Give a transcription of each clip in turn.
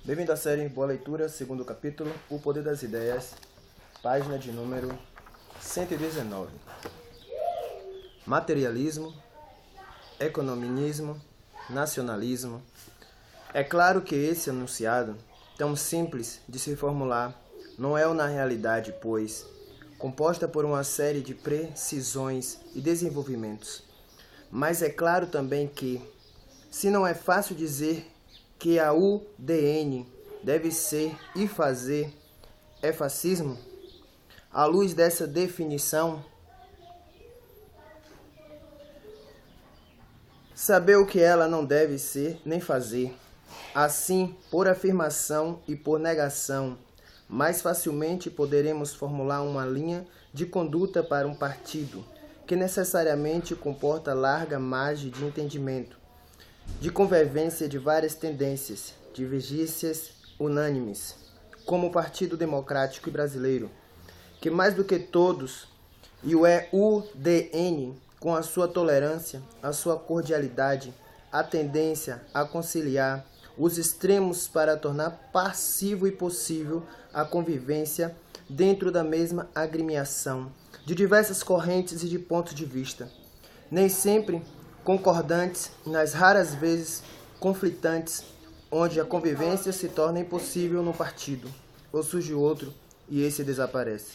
Bem-vindo à série Boa Leitura, segundo capítulo, O Poder das Ideias, página de número 119. Materialismo, economismo, nacionalismo. É claro que esse enunciado, tão simples de se formular, não é na realidade, pois, composta por uma série de precisões e desenvolvimentos. Mas é claro também que, se não é fácil dizer que a UDN deve ser e fazer é fascismo, à luz dessa definição, saber o que ela não deve ser nem fazer, assim, por afirmação e por negação, mais facilmente poderemos formular uma linha de conduta para um partido que necessariamente comporta larga margem de entendimento, de convergência de várias tendências, divergências unânimes, como o Partido Democrático Brasileiro, que mais do que todos, e o UDN, com a sua tolerância, a sua cordialidade, a tendência a conciliar os extremos para tornar passivo e possível a convivência dentro da mesma agremiação, de diversas correntes e de pontos de vista, nem sempre concordantes, nas raras vezes conflitantes, onde a convivência se torna impossível no partido, ou surge outro e esse desaparece.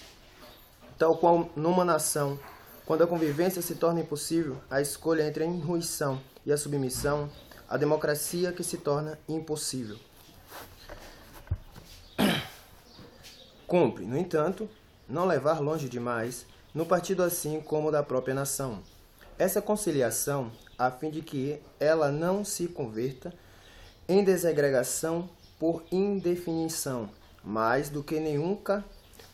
Tal qual numa nação, quando a convivência se torna impossível, a escolha entre a inruição e a submissão, a democracia que se torna impossível. Cumpre, no entanto, não levar longe demais, no partido assim como da própria nação, essa conciliação, a fim de que ela não se converta em desagregação por indefinição, mais do que nunca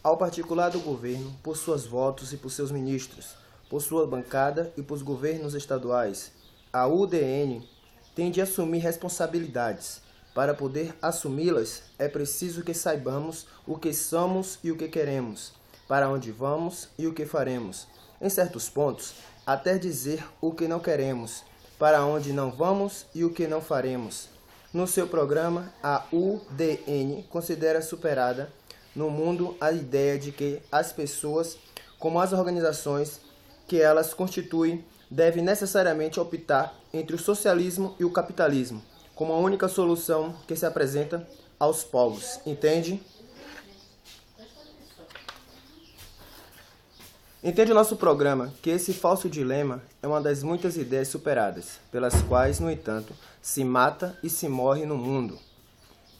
ao particular do governo, por seus votos e por seus ministros, por sua bancada e por governos estaduais. A UDN tem de assumir responsabilidades. Para poder assumi-las, é preciso que saibamos o que somos e o que queremos, para onde vamos e o que faremos. Em certos pontos, até dizer o que não queremos, para onde não vamos e o que não faremos. No seu programa, a UDN considera superada no mundo a ideia de que as pessoas, como as organizações que elas constituem, devem necessariamente optar entre o socialismo e o capitalismo, como a única solução que se apresenta aos povos. Entende? Entende o nosso programa que esse falso dilema é uma das muitas ideias superadas, pelas quais, no entanto, se mata e se morre no mundo,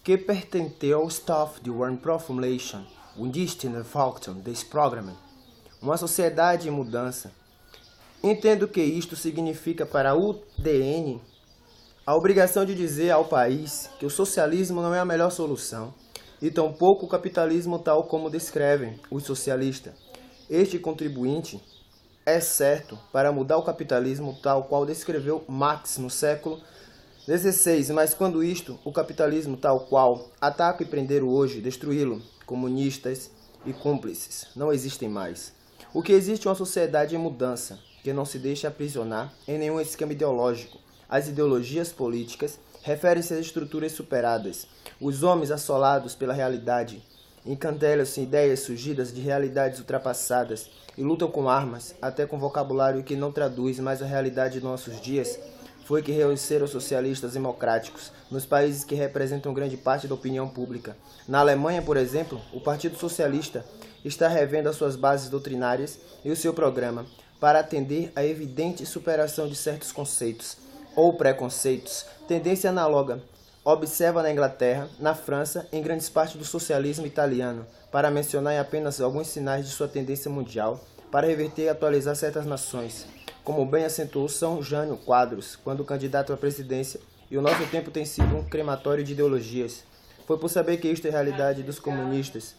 que pertence ao staff de one formulation, um distinct factor desse programa, uma sociedade em mudança. Entendo que isto significa para a UDN a obrigação de dizer ao país que o socialismo não é a melhor solução, e tampouco o capitalismo tal como descrevem os socialistas. Este contribuinte é certo para mudar o capitalismo tal qual descreveu Marx no século XVI, mas quando isto, o capitalismo tal qual ataca e prender hoje, destruí-lo, comunistas e cúmplices, não existem mais. O que existe é uma sociedade em mudança, que não se deixa aprisionar em nenhum esquema ideológico. As ideologias políticas referem-se às estruturas superadas. Os homens assolados pela realidade encandelam-se ideias surgidas de realidades ultrapassadas e lutam com armas, até com vocabulário que não traduz mais a realidade de nossos dias. Foi que reconheceram os socialistas democráticos nos países que representam grande parte da opinião pública. Na Alemanha, por exemplo, o Partido Socialista está revendo as suas bases doutrinárias e o seu programa para atender à evidente superação de certos conceitos ou preconceitos, tendência análoga. Observa na Inglaterra, na França, em grandes partes do socialismo italiano, para mencionar apenas alguns sinais de sua tendência mundial, para reverter e atualizar certas nações, como bem acentuou São Jânio Quadros, quando candidato à presidência, e o nosso tempo tem sido um crematório de ideologias. Foi por saber que isto é a realidade dos comunistas,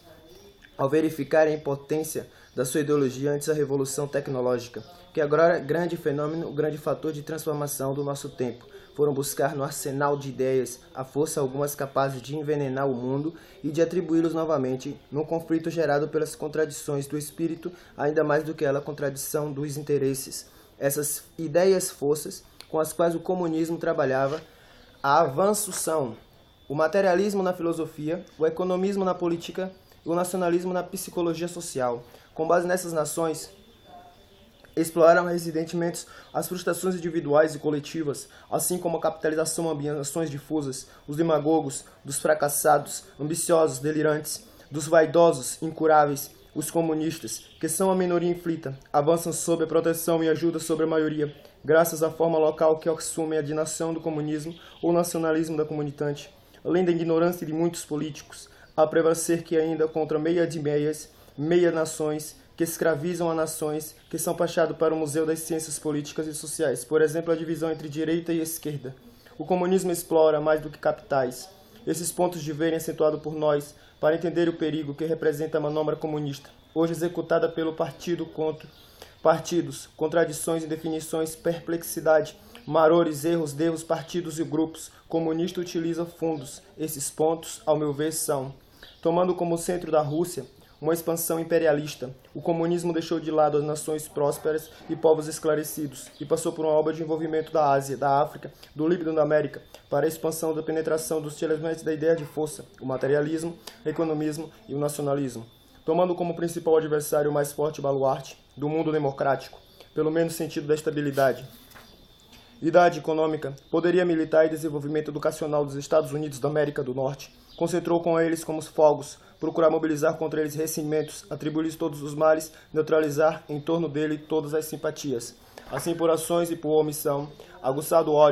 ao verificar a impotência da sua ideologia antes da revolução tecnológica, que agora é grande fenômeno, o grande fator de transformação do nosso tempo. Foram buscar no arsenal de ideias a força algumas capazes de envenenar o mundo e de atribuí-los novamente num conflito gerado pelas contradições do espírito, ainda mais do que a contradição dos interesses. Essas ideias forças com as quais o comunismo trabalhava, a avanço são o materialismo na filosofia, o economismo na política e o nacionalismo na psicologia social. Com base nessas nações, exploraram residentemente as frustrações individuais e coletivas, assim como a capitalização ambições difusas, os demagogos, dos fracassados, ambiciosos, delirantes, dos vaidosos, incuráveis, os comunistas, que são a minoria inflita, avançam sob a proteção e ajuda sobre a maioria, graças à forma local que assumem a de nação do comunismo ou nacionalismo da comunitante, além da ignorância de muitos políticos, a prevalecer que ainda contra meia de meias, meia nações, que escravizam a nações, que são pachados para o Museu das Ciências Políticas e Sociais, por exemplo, a divisão entre direita e esquerda. O comunismo explora mais do que capitais. Esses pontos de verem acentuado por nós, para entender o perigo que representa a manobra comunista, hoje executada pelo partido contra partidos, contradições, indefinições, perplexidade, marores, erros, partidos e grupos. Comunista utiliza fundos. Esses pontos, ao meu ver, são: tomando como centro da Rússia uma expansão imperialista, o comunismo deixou de lado as nações prósperas e povos esclarecidos e passou por uma obra de envolvimento da Ásia, da África, do Líbano e da América, para a expansão da penetração dos elementos da ideia de força, o materialismo, o economismo e o nacionalismo. Tomando como principal adversário o mais forte baluarte do mundo democrático, pelo menos sentido da estabilidade, idade econômica, poderia militar e desenvolvimento educacional dos Estados Unidos da América do Norte, concentrou com eles como fogos, procurar mobilizar contra eles ressentimentos, atribuir-lhes todos os males, neutralizar em torno dele todas as simpatias. Assim, por ações e por omissão, aguçado ódio,